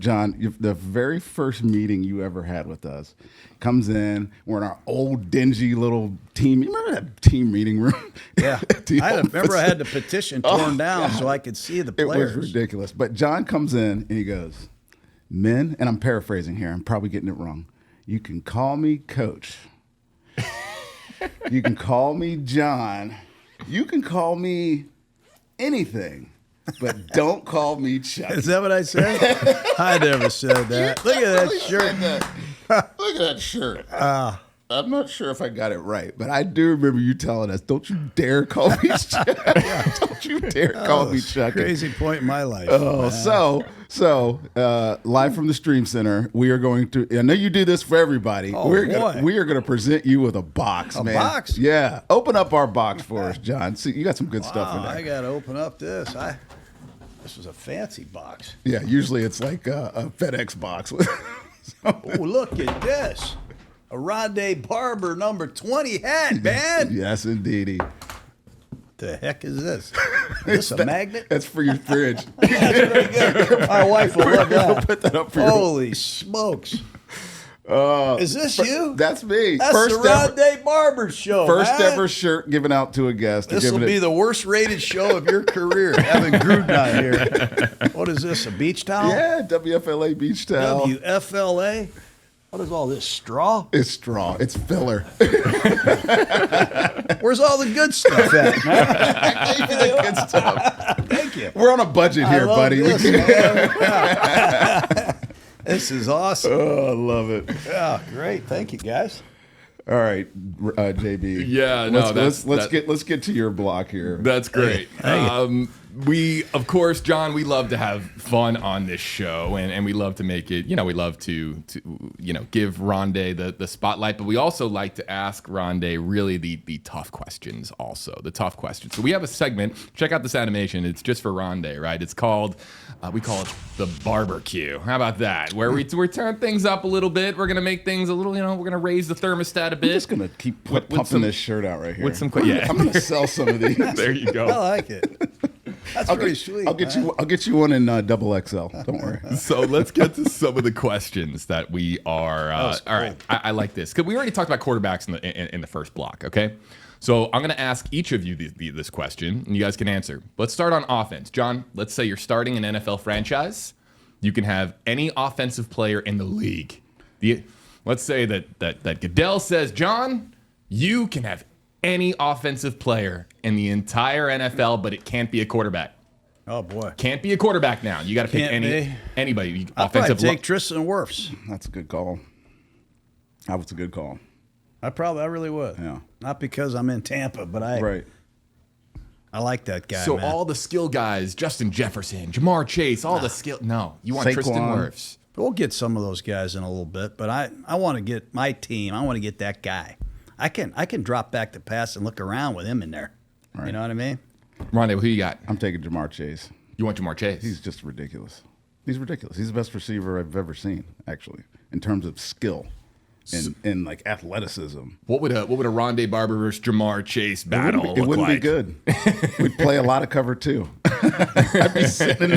John, the very first meeting you ever had with us comes in. We're in our old dingy little team. You remember that team meeting room? Yeah. I remember I had the petition torn down so I could see the players. It was ridiculous. But John comes in and he goes, "Men," and I'm paraphrasing here. I'm probably getting it wrong. "You can call me Coach. You can call me John. You can call me anything. But don't call me Chuck." Is that what I said? I never said that. Look at that shirt. Look at that shirt. I'm not sure if I got it right, but I do remember you telling us, "Don't you dare call me Chuck. Don't you dare call me Chuck." Crazy point in my life. Oh, so live from the Stream Center, we are going to. I know you do this for everybody. Oh, we are going to present you with a box, man. A box? Yeah. Open up our box for us, John. See, you got some good stuff in there. I got to open up this. This was a fancy box. Yeah, usually it's like a FedEx box. Oh, look at this. A Rondé Barber number 20 hat, man. Yes, indeedy. The heck is this? Is this a magnet? That's for your fridge. That's pretty good. My wife will love that. Put that up for you. Holy smokes. Is this you? That's me. That's the Rondé Barber show. First man. ever shirt given out to a guest. This will be the worst rated show of your career, having Gruden on here. What is this, a beach towel? Yeah, WFLA beach towel. WFLA? What is all this, straw? It's straw. It's filler. Where's all the good stuff at, man? I gave you the good stuff. Thank you. We're on a budget here, buddy. This, man. This is awesome. Oh, I love it. Yeah, great. Thank you, guys. All right, JB. Yeah, no, let's get to your block here. That's great. We, of course, John, we love to have fun on this show, and we love to make it, we love to give Rondé the spotlight, but we also like to ask Rondé really the tough questions also, the tough questions. So we have a segment, check out this animation, it's just for Rondé, right? It's called, we call it the Barbercue. How about that? Where we turn things up a little bit, we're going to make things a little, we're going to raise the thermostat a bit. I'm just going to keep pumping this shirt out right here. With some, yeah. I'm going to sell some of these. There you go. I like it. That's pretty sweet. I'll get you one in double XL. Don't worry. So let's get to some of the questions that we are. All right, I like this because we already talked about quarterbacks in the first block. Okay, so I'm going to ask each of you this question, and you guys can answer. Let's start on offense. John, let's say you're starting an NFL franchise. You can have any offensive player in the league. Let's say that Goodell says, John, you can have any offensive player in the entire NFL, but it can't be a quarterback. Oh boy, can't be a quarterback now. You got to pick anybody. I'll probably take Tristan Wirfs. That's a good call. That was a good call. I really would. Yeah, not because I'm in Tampa, but I like that guy. So man. all the skill guys, Justin Jefferson, Jamar Chase, all the skill. No, you want Tristan Wirfs. We'll get some of those guys in a little bit, but I want to get my team. I want to get that guy. I can drop back the pass and look around with him in there. Right. You know what I mean? Rondé, who you got? I'm taking Jamar Chase. You want Jamar Chase? He's just ridiculous. He's ridiculous. He's the best receiver I've ever seen, actually, in terms of skill and like athleticism. What would a Rondé Barber versus Jamar Chase battle look like? It wouldn't be good. We'd play a lot of cover two. I'd be sitting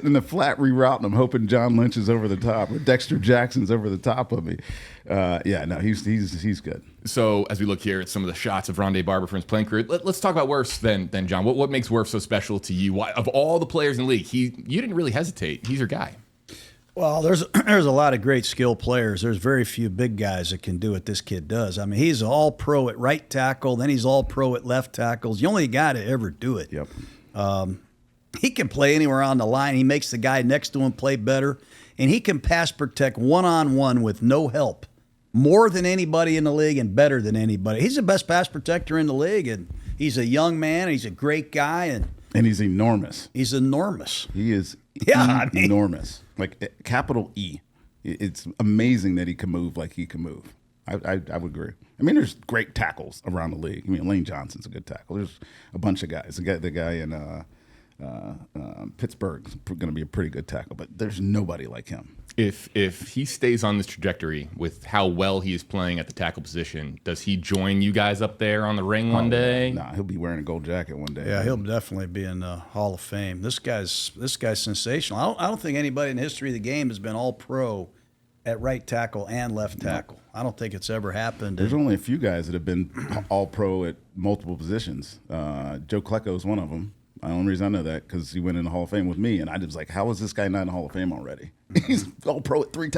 in the flat rerouting them, hoping John Lynch is over the top or Dexter Jackson's over the top of me. He's good. So as we look here at some of the shots of Rondé Barber from his playing career, let's talk about Wirfs then John. What makes Wirfs so special to you? Why, of all the players in the league, you didn't really hesitate. He's your guy. Well, there's a lot of great skill players. There's very few big guys that can do what this kid does. I mean, he's all pro at right tackle, then he's all pro at left tackle. He's the only guy to ever do it. Yep. He can play anywhere on the line. He makes the guy next to him play better, and he can pass protect one-on-one with no help. More than anybody in the league and better than anybody. He's the best pass protector in the league, and he's a young man. He's a great guy, and he's enormous. He's enormous. He is enormous, like capital E. It's amazing that he can move like he can move. I would agree. I mean, there's great tackles around the league. I mean, Lane Johnson's a good tackle. There's a bunch of guys. The guy in Pittsburgh's going to be a pretty good tackle, but there's nobody like him. If he stays on this trajectory with how well he is playing at the tackle position, does he join you guys up there on the ring one day? Nah, he'll be wearing a gold jacket one day. Yeah, he'll definitely be in the Hall of Fame. This guy's sensational. I don't think anybody in the history of the game has been all pro at right tackle and left tackle. I don't think it's ever happened. There's only a few guys that have been all pro at multiple positions. Joe Klecko is one of them. The only reason I know that because he went in the Hall of Fame with me, and I was like, "How is this guy not in the Hall of Fame already?" He's all pro at three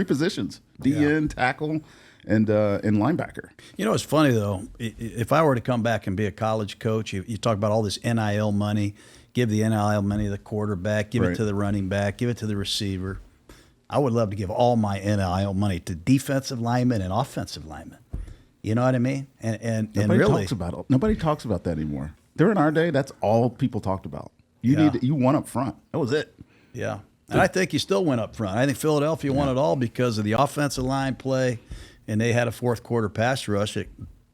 positions: DN, tackle, and linebacker. You know, it's funny though. If I were to come back and be a college coach, you talk about all this NIL money. Give the NIL money to the quarterback. Give it to the running back. Give it to the receiver. I would love to give all my NIL money to defensive linemen and offensive linemen. You know what I mean? And Nobody really talks about it. Nobody talks about that anymore. During our day, that's all people talked about. You won up front. That was it. Yeah. And I think you still went up front. I think Philadelphia won it all because of the offensive line play, and they had a fourth quarter pass rush.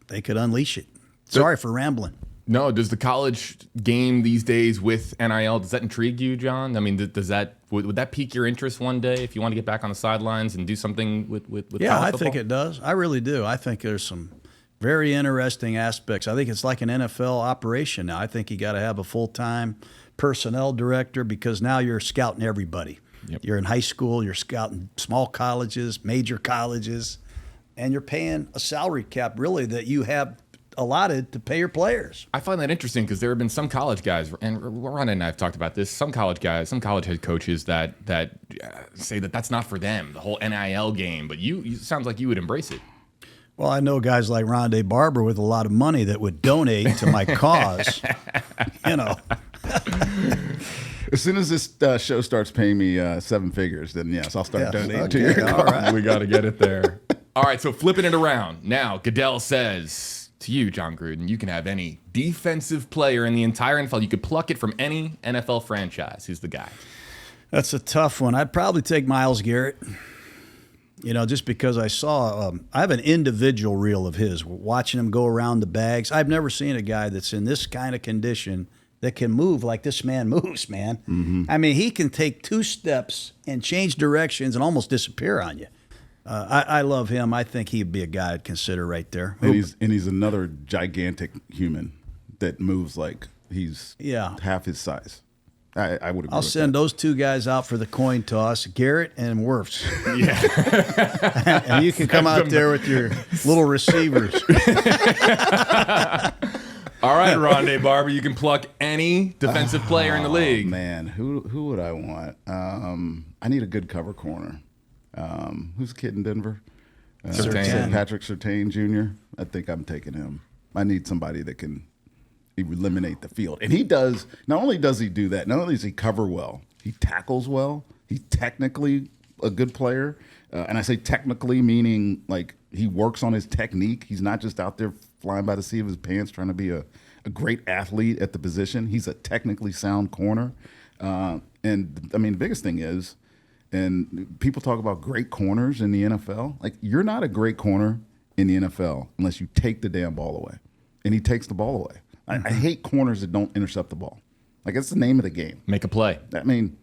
They could unleash it. Sorry for rambling. No, does the college game these days with NIL, does that intrigue you, John? I mean, would that pique your interest one day if you want to get back on the sidelines and do something with Yeah, college I football? think it does. I really do. I think there's some very interesting aspects. I think it's like an NFL operation now. I think you got to have a full-time personnel director because now you're scouting everybody. Yep. You're in high school, you're scouting small colleges, major colleges, and you're paying a salary cap really that you have allotted to pay your players. I find that interesting because there have been some college guys, and Ron and I have talked about this, some college guys, some college head coaches that say that that's not for them, the whole NIL game, but you sounds like you would embrace it. Well, I know guys like Rondé Barber with a lot of money that would donate to my cause. You know. As soon as this show starts paying me 7 figures, then yes, I'll start donating to Okay, your all cause. right. We got to get it there. All right, so flipping it around. Now, Goodell says to you, Jon Gruden, you can have any defensive player in the entire NFL. You could pluck it from any NFL franchise. Who's the guy? That's a tough one. I'd probably take Myles Garrett. You know, just because I saw, I have an individual reel of his, watching him go around the bags. I've never seen a guy that's in this kind of condition that can move like this man moves, man. Mm-hmm. I mean, he can take 2 steps and change directions and almost disappear on you. I love him. I think he'd be a guy I'd consider right there. And he's another gigantic human that moves like he's half his size. I would agree. I'll send those 2 guys out for the coin toss, Garrett and Wirfs. Yeah. And you can come out there with your little receivers. All right, Rondé Barber, you can pluck any defensive player in the league. Man, who would I want? I need a good cover corner. Who's the kid in Denver? Surtain. Patrick Surtain Jr. I think I'm taking him. I need somebody that can eliminate the field. And he does. Not only does he do that, not only does he cover well, he tackles well. He's technically a good player. And I say technically meaning like he works on his technique. He's not just out there flying by the seat of his pants trying to be a great athlete at the position. He's a technically sound corner. And, I mean, the biggest thing is, and people talk about great corners in the NFL. Like, you're not a great corner in the NFL unless you take the damn ball away. And he takes the ball away. I hate corners that don't intercept the ball. Like, that's the name of the game. Make a play. I mean,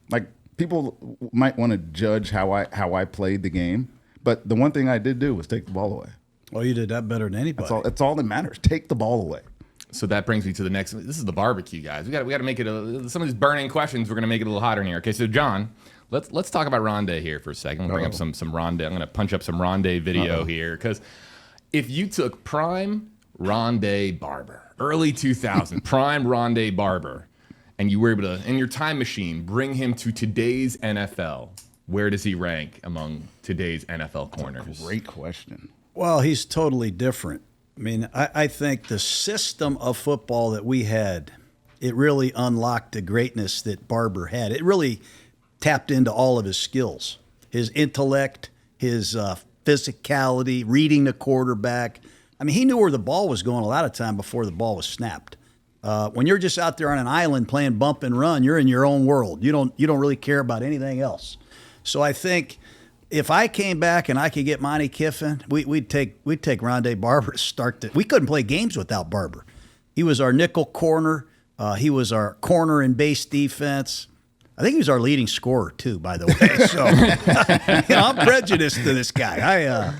like, people might want to judge how I played the game, but the one thing I did do was take the ball away. Well, you did that better than anybody. That's all that matters. Take the ball away. So that brings me to the next. This is the barbecue, guys. We got to make it some of these burning questions. We're going to make it a little hotter in here. Okay, so John, let's talk about Rondé here for a second. We'll bring up some Rondé. I'm going to punch up some Rondé video here because if you took prime Rondé Barber, early 2000 prime Rondé Barber, and you were able to, in your time machine, bring him to today's NFL, where does he rank among today's NFL corners? Great question. Well, he's totally different. I mean, I think the system of football that we had, it really unlocked the greatness that Barber had. It really tapped into all of his skills, his intellect, his physicality, reading the quarterback. I mean, he knew where the ball was going a lot of time before the ball was snapped. When you're just out there on an island playing bump and run, you're in your own world. You don't really care about anything else. So I think if I came back and I could get Monty Kiffin, we'd take Rondé Barber to start. We couldn't play games without Barber. He was our nickel corner. He was our corner and base defense. I think he was our leading scorer too, by the way. So I'm prejudiced to this guy.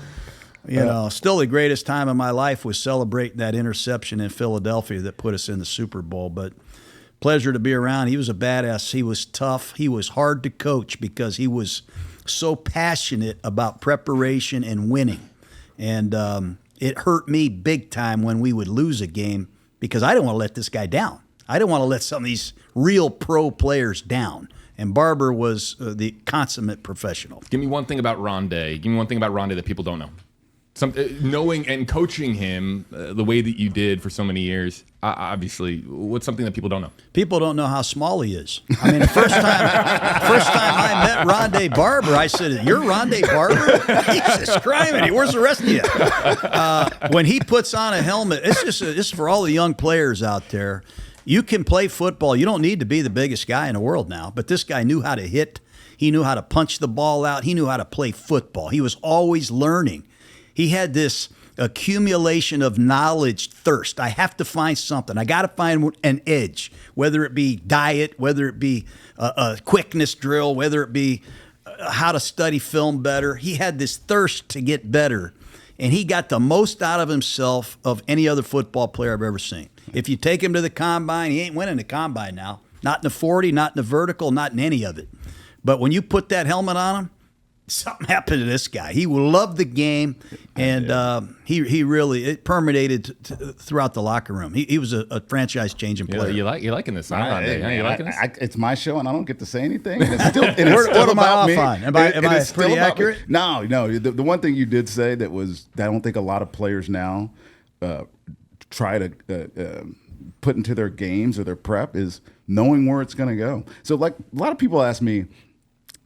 Still the greatest time of my life was celebrating that interception in Philadelphia that put us in the Super Bowl. But pleasure to be around. He was a badass. He was tough. He was hard to coach because he was so passionate about preparation and winning. And it hurt me big time when we would lose a game because I didn't want to let this guy down. I didn't want to let some of these real pro players down. And Barber was the consummate professional. Give me one thing about Rondé. Give me one thing about Rondé that people don't know. Knowing and coaching him the way that you did for so many years, obviously, what's something that people don't know? People don't know how small he is. I mean, the first time I met Rondé Barber, I said, "You're Rondé Barber?" Jesus Christ, where's the rest of you? When he puts on a helmet, it's for all the young players out there. You can play football. You don't need to be the biggest guy in the world now, but this guy knew how to hit. He knew how to punch the ball out. He knew how to play football. He was always learning. He had this accumulation of knowledge thirst. I have to find something. I got to find an edge, whether it be diet, whether it be a quickness drill, whether it be how to study film better. He had this thirst to get better, and he got the most out of himself of any other football player I've ever seen. If you take him to the combine, he ain't winning the combine now. Not in the 40, not in the vertical, not in any of it. But when you put that helmet on him, something happened to this guy. He loved the game, and he really it permeated throughout the locker room. He was a franchise-changing player. You're liking this, huh? You liking this? It's my show, and I don't get to say anything. And it's still, what am I off on? Am I pretty accurate? No. The one thing you did say that I don't think a lot of players now try to put into their games or their prep is knowing where it's going to go. So, like, a lot of people ask me,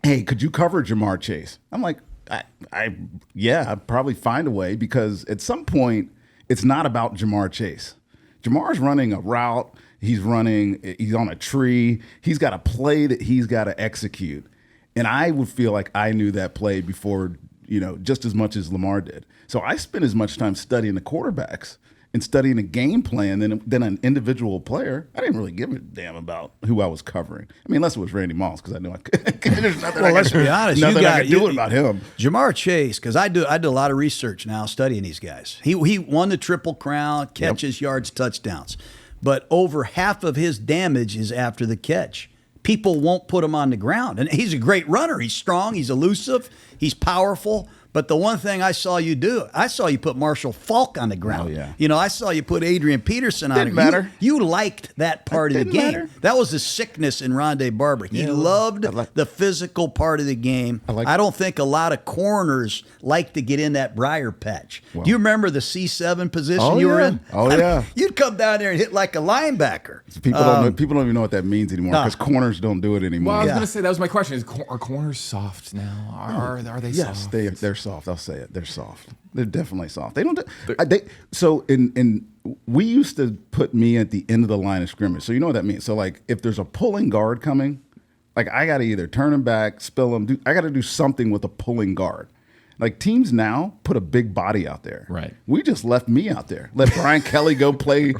"Hey, could you cover Ja'Marr Chase?" I'm like, I'd probably find a way, because at some point it's not about Ja'Marr Chase. Jamar's running a route. He's on a tree. He's got a play that he's got to execute. And I would feel like I knew that play before, just as much as Lamar did. So I spent as much time studying the quarterbacks and studying a game plan than an individual player. I didn't really give a damn about who I was covering. I mean, unless it was Randy Moss, because I knew there's nothing. Well, let's be honest. Nothing I could do about him. Ja'Marr Chase, because I do a lot of research now studying these guys. He won the Triple Crown, catches, yards, touchdowns, but over half of his damage is after the catch. People won't put him on the ground, and he's a great runner. He's strong. He's elusive. He's powerful. But the one thing I saw you do, I saw you put Marshall Faulk on the ground. Oh, yeah. I saw you put Adrian Peterson on the ground. Didn't matter. You liked that part of the game. Matter. That was the sickness in Rondé Barber. He loved the physical part of the game. I don't think a lot of corners like to get in that briar patch. Well, do you remember the C7 position you were in? Oh, yeah. You'd come down there and hit like a linebacker. People don't even know what that means anymore, because corners don't do it anymore. Well, I was going to say, that was my question. Are corners soft now? Are they soft? Yes, they're soft. I'll say it. They're soft. They're definitely soft. They don't. We used to put me at the end of the line of scrimmage. So you know what that means. So like, if there's a pulling guard coming, like I got to either turn him back, spill him. I got to do something with a pulling guard. Like, teams now put a big body out there. Right. We just left me out there. Let Brian Kelly go play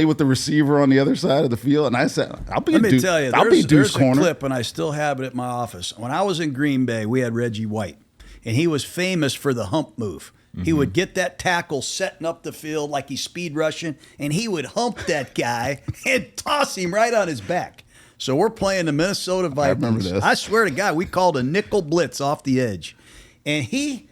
with the receiver on the other side of the field. And I said, I'll be Let me tell you, there's a corner. clip, and I still have it at my office. When I was in Green Bay, we had Reggie White, and he was famous for the hump move. Mm-hmm. He would get that tackle setting up the field like he's speed rushing, and he would hump that guy and toss him right on his back. So we're playing the Minnesota Vikings. I remember this. I swear to God, we called a nickel blitz off the edge. And he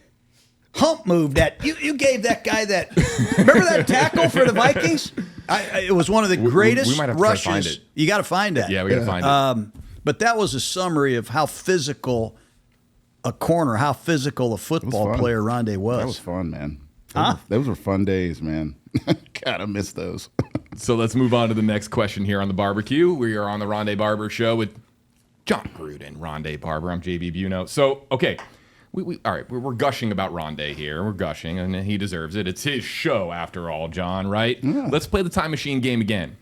hump moved that. You gave that guy that. Remember that tackle for the Vikings? It was one of the greatest we might have rushes. To find it. You got to find that. Yeah, we got to find it. But that was a summary of how physical a corner, how physical a football player Rondé was. That was fun, man. Those were fun days, man. God, I miss those. So let's move on to the next question here on the Barbercue. We are on the Rondé Barber Show with Jon Gruden, Rondé Barber. I'm JB Buno. So, okay. All right, we're gushing about Rondé here. We're gushing, and he deserves it. It's his show, after all, John, right? Yeah. Let's play the time machine game again.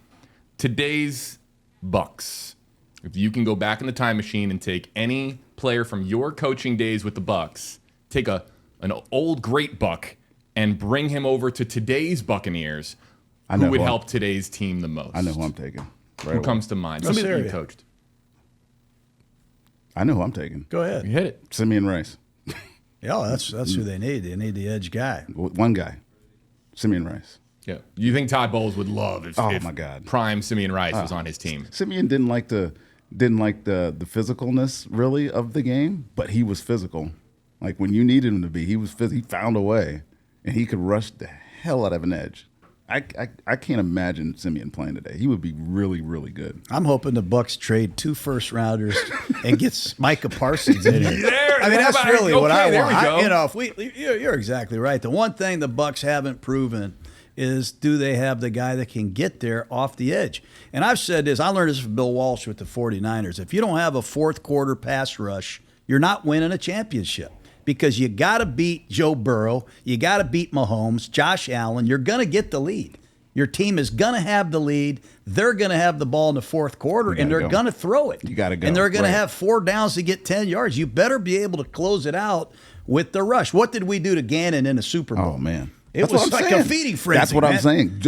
Today's Bucks. If you can go back in the time machine and take any player from your coaching days with the Bucks, take an old great Buck and bring him over to today's Buccaneers, who would help today's team the most? I know who I'm taking. Who comes to mind? Somebody that you coached. I know who I'm taking. Go ahead. You hit it. Simeon Rice. Yeah, that's who they need. They need the edge guy. One guy. Simeon Rice. Yeah. You think Todd Bowles would love if, Oh, my God. prime Simeon Rice was on his team? Simeon didn't like the physicalness really of the game, but he was physical. Like when you needed him to be, he found a way, and he could rush the hell out of an edge. I can't imagine Simeon playing today. He would be really, really good. I'm hoping the Bucks trade 2 first-rounders and gets Micah Parsons in here. I mean, that's really what I want. You're exactly right. The one thing the Bucks haven't proven is, do they have the guy that can get there off the edge? And I've said this. I learned this from Bill Walsh with the 49ers. If you don't have a fourth-quarter pass rush, you're not winning a championship. Because you got to beat Joe Burrow, you got to beat Mahomes, Josh Allen. You're going to get the lead. Your team is going to have the lead. They're going to have the ball in the fourth quarter, and they're going to throw it. You got to go. And they're going to have 4 downs to get 10 yards. You better be able to close it out with the rush. What did we do to Gannon in the Super Bowl? Oh, man. It was like a feeding frenzy. That's what I'm saying.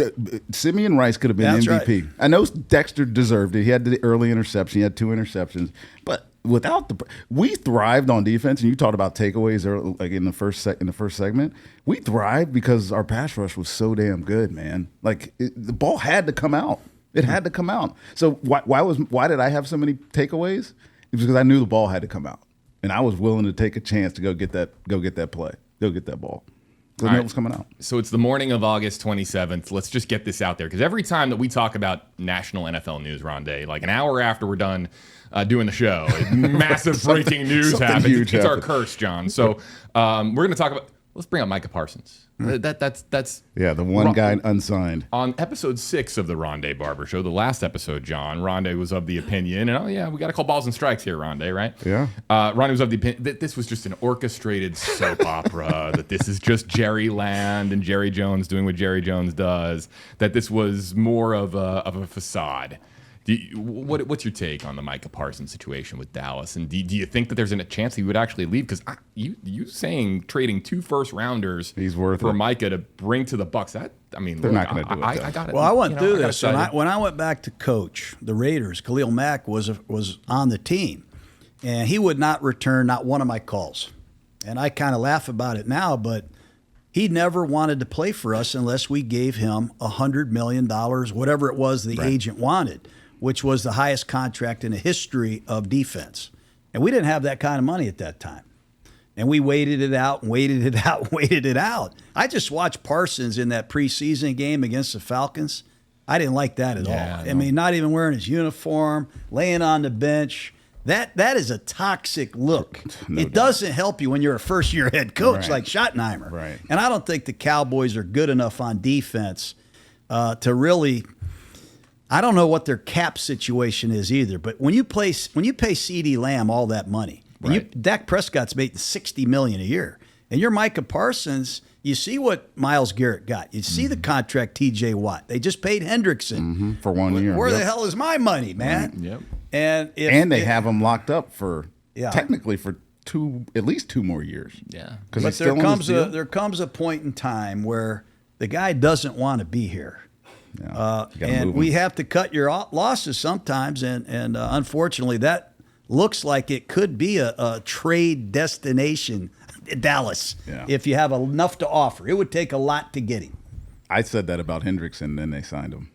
Simeon Rice could have been MVP. Right. I know Dexter deserved it. He had the early interception. He had 2 interceptions. But without we thrived on defense, and you talked about takeaways like in the first segment. We thrived because our pass rush was so damn good, man. Like the ball had to come out. It had to come out. So why did I have so many takeaways? It was because I knew the ball had to come out, and I was willing to take a chance to go get that play, go get that ball. Because it was coming out. So it's the morning of August 27th. Let's just get this out there. Because every time that we talk about national NFL news, Rondé, like an hour after we're done doing the show, massive breaking news happens. It's our curse, John. So we're going to talk about, let's bring up Micah Parsons. That's the one guy unsigned. On episode 6 of the Rondé Barber Show, the last episode, John, Rondé was of the opinion, and we got to call balls and strikes here, Rondé, right? Yeah. Rondé was of the opinion that this was just an orchestrated soap opera, that this is just Jerry Land and Jerry Jones doing what Jerry Jones does, that this was more of a facade. What's your take on the Micah Parsons situation with Dallas? And do you think that there's a chance he would actually leave? Because you saying trading 2 first-rounders for Micah to bring to the Bucks, they're not going to do it. I got it. Well, I went through this. When I went back to coach the Raiders, Khalil Mack was on the team, and he would not return not one of my calls. And I kind of laugh about it now, but he never wanted to play for us unless we gave him $100 million, whatever it was the agent wanted, which was the highest contract in the history of defense. And we didn't have that kind of money at that time. And we waited it out and waited it out and waited it out. I just watched Parsons in that preseason game against the Falcons. I didn't like that at all. I mean, not even wearing his uniform, laying on the bench. That is a toxic look. It doesn't help you when you're a first-year head coach like Schottenheimer. Right. And I don't think the Cowboys are good enough on defense to really – I don't know what their cap situation is either, but when you pay CeeDee Lamb all that money, and Dak Prescott's making $60 million a year, and you're Micah Parsons, you see what Myles Garrett got. You see the contract T.J. Watt. They just paid Hendrickson for 1 year. Where the hell is my money, man? Yep. And they have him locked up for technically for at least 2 more years. Yeah, but there comes a point in time where the guy doesn't want to be here. And we have to cut your losses sometimes, and unfortunately, that looks like it could be a trade destination, Dallas, if you have enough to offer. It would take a lot to get him. I said that about Hendrickson, and then they signed him.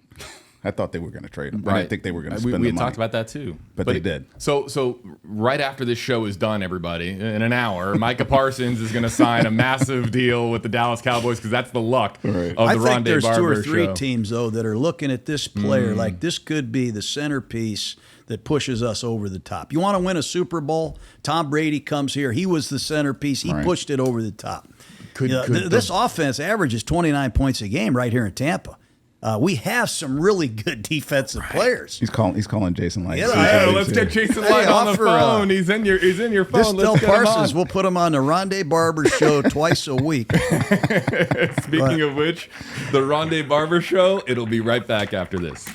I thought they were going to trade him. I didn't think they were going to spend the money. We had talked about that too. But they did. So right after this show is done, everybody, in an hour, Micah Parsons is going to sign a massive deal with the Dallas Cowboys because that's the luck of the Rondé Barber Show. I think there's 2 or 3 teams, though, that are looking at this player like this could be the centerpiece that pushes us over the top. You want to win a Super Bowl? Tom Brady comes here. He was the centerpiece. He pushed it over the top. This offense averages 29 points a game right here in Tampa. We have some really good defensive players. He's calling Jason Light. Let's get Jason Light on the phone. He's in your phone. Just tell Parsons we'll put him on the Rondé Barber Show twice a week. Speaking of which, the Rondé Barber Show, it'll be right back after this.